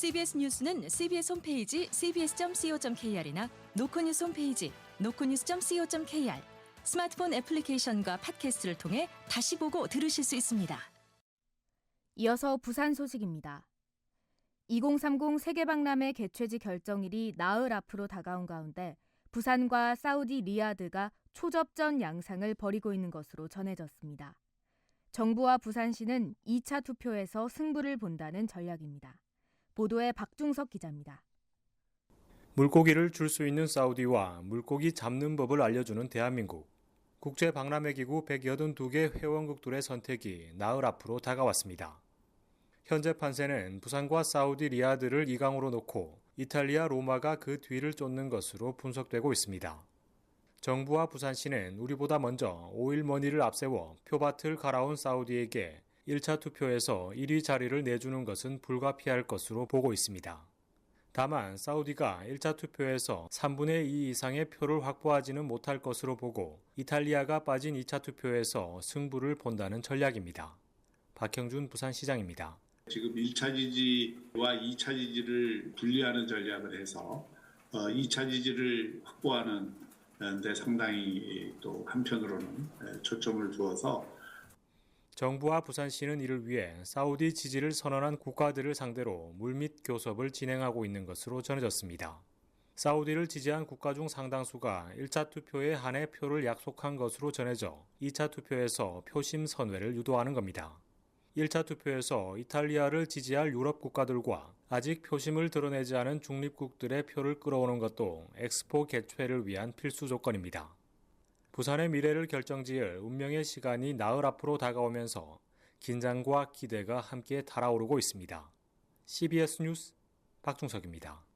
CBS 뉴스는 CBS 홈페이지 cbs.co.kr이나 노코뉴스 홈페이지 노코뉴스.co.kr, 스마트폰 애플리케이션과 팟캐스트를 통해 다시 보고 들으실 수 있습니다. 이어서 부산 소식입니다. 2030 세계박람회 개최지 결정일이 나흘 앞으로 다가온 가운데 부산과 사우디 리야드가 초접전 양상을 벌이고 있는 것으로 전해졌습니다. 정부와 부산시는 2차 투표에서 승부를 본다는 전략입니다. 보도에 박중석 기자입니다. 물고기를 줄 수 있는 사우디와 물고기 잡는 법을 알려주는 대한민국. 국제박람회기구 182개 회원국들의 선택이 나흘 앞으로 다가왔습니다. 현재 판세는 부산과 사우디 리야드를 2강으로 놓고 이탈리아 로마가 그 뒤를 쫓는 것으로 분석되고 있습니다. 정부와 부산시는 우리보다 먼저 5일 머니를 앞세워 표밭을 갈아온 사우디에게 1차 투표에서 1위 자리를 내주는 것은 불가피할 것으로 보고 있습니다. 다만 사우디가 1차 투표에서 3분의 2 이상의 표를 확보하지는 못할 것으로 보고 이탈리아가 빠진 2차 투표에서 승부를 본다는 전략입니다. 박형준 부산시장입니다. 지금 1차 지지와 2차 지지를 분리하는 전략을 해서 2차 지지를 확보하는 데 상당히 또 한편으로는 초점을 두어서 정부와 부산시는 이를 위해 사우디 지지를 선언한 국가들을 상대로 물밑 교섭을 진행하고 있는 것으로 전해졌습니다. 사우디를 지지한 국가 중 상당수가 1차 투표에 한해 표를 약속한 것으로 전해져 2차 투표에서 표심 선회를 유도하는 겁니다. 1차 투표에서 이탈리아를 지지할 유럽 국가들과 아직 표심을 드러내지 않은 중립국들의 표를 끌어오는 것도 엑스포 개최를 위한 필수 조건입니다. 부산의 미래를 결정지을 운명의 시간이 나흘 앞으로 다가오면서 긴장과 기대가 함께 달아오르고 있습니다. CBS 뉴스 박중석입니다.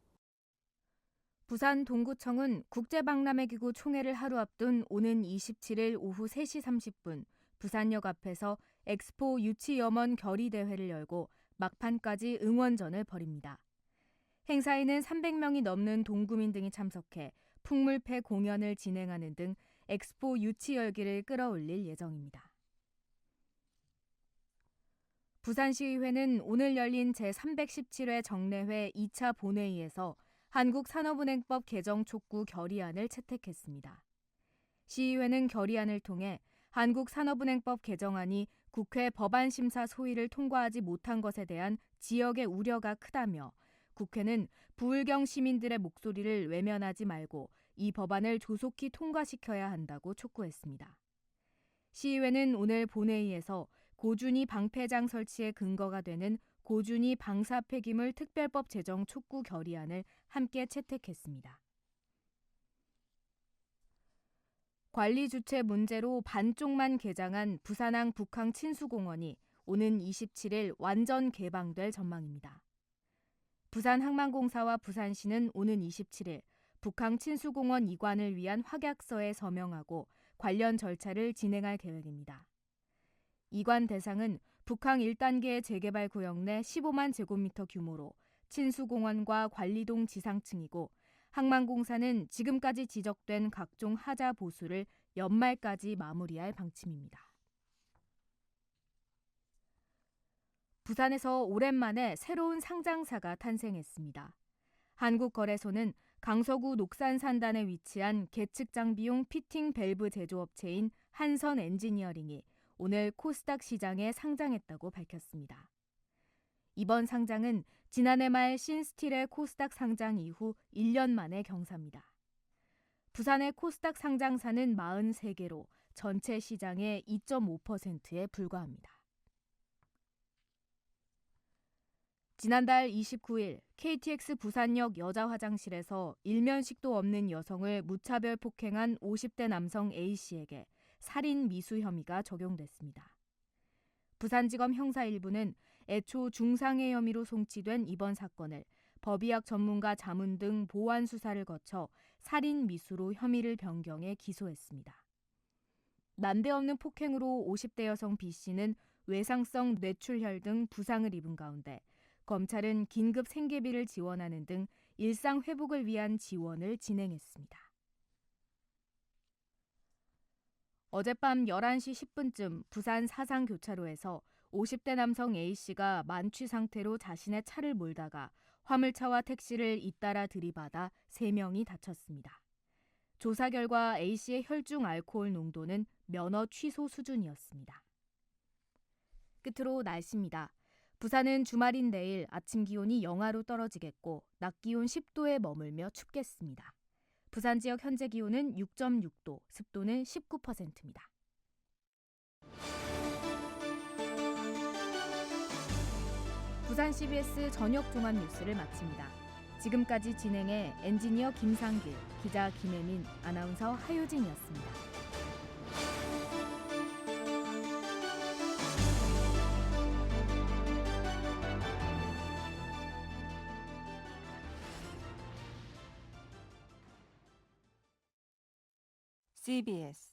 부산 동구청은 국제박람회기구 총회를 하루 앞둔 오는 27일 오후 3시 30분 부산역 앞에서 엑스포 유치염원 결의대회를 열고 막판까지 응원전을 벌입니다. 행사에는 300명이 넘는 동구민 등이 참석해 풍물패 공연을 진행하는 등 엑스포 유치 열기를 끌어올릴 예정입니다. 부산시의회는 오늘 열린 제317회 정례회 2차 본회의에서 한국산업은행법 개정 촉구 결의안을 채택했습니다. 시의회는 결의안을 통해 한국산업은행법 개정안이 국회 법안심사 소위를 통과하지 못한 것에 대한 지역의 우려가 크다며 국회는 부울경 시민들의 목소리를 외면하지 말고 이 법안을 조속히 통과시켜야 한다고 촉구했습니다. 시의회는 오늘 본회의에서 고준위 방패장 설치의 근거가 되는 고준위 방사 폐기물 특별법 제정 촉구 결의안을 함께 채택했습니다. 관리 주체 문제로 반쪽만 개장한 부산항 북항 친수공원이 오는 27일 완전 개방될 전망입니다. 부산항만공사와 부산시는 오는 27일 북항 친수공원 이관을 위한 확약서에 서명하고 관련 절차를 진행할 계획입니다. 이관 대상은 북항 1단계의 재개발 구역 내 15만 제곱미터 규모로 친수공원과 관리동 지상층이고 항만공사는 지금까지 지적된 각종 하자 보수를 연말까지 마무리할 방침입니다. 부산에서 오랜만에 새로운 상장사가 탄생했습니다. 한국거래소는 강서구 녹산산단에 위치한 계측 장비용 피팅 밸브 제조업체인 한선 엔지니어링이 오늘 코스닥 시장에 상장했다고 밝혔습니다. 이번 상장은 지난해 말 신스틸의 코스닥 상장 이후 1년 만의 경사입니다. 부산의 코스닥 상장사는 43개로 전체 시장의 2.5%에 불과합니다. 지난달 29일 KTX 부산역 여자 화장실에서 일면식도 없는 여성을 무차별 폭행한 50대 남성 A씨에게 살인 미수 혐의가 적용됐습니다. 부산지검 형사 1부는 애초 중상해 혐의로 송치된 이번 사건을 법의학 전문가 자문 등 보완 수사를 거쳐 살인 미수로 혐의를 변경해 기소했습니다. 난데없는 폭행으로 50대 여성 B씨는 외상성 뇌출혈 등 부상을 입은 가운데 검찰은 긴급 생계비를 지원하는 등 일상 회복을 위한 지원을 진행했습니다. 어젯밤 11시 10분쯤 부산 사상교차로에서 50대 남성 A씨가 만취 상태로 자신의 차를 몰다가 화물차와 택시를 잇따라 들이받아 3명이 다쳤습니다. 조사 결과 A씨의 혈중 알코올 농도는 면허 취소 수준이었습니다. 끝으로 날씨입니다. 부산은 주말인 내일 아침 기온이 영하로 떨어지겠고 낮 기온 10도에 머물며 춥겠습니다. 부산 지역 현재 기온은 6.6도, 습도는 19%입니다. 부산 CBS 저녁 종합 뉴스를 마칩니다. 지금까지 진행해 엔지니어 김상길, 기자 김혜민, 아나운서 하효진이었습니다. CBS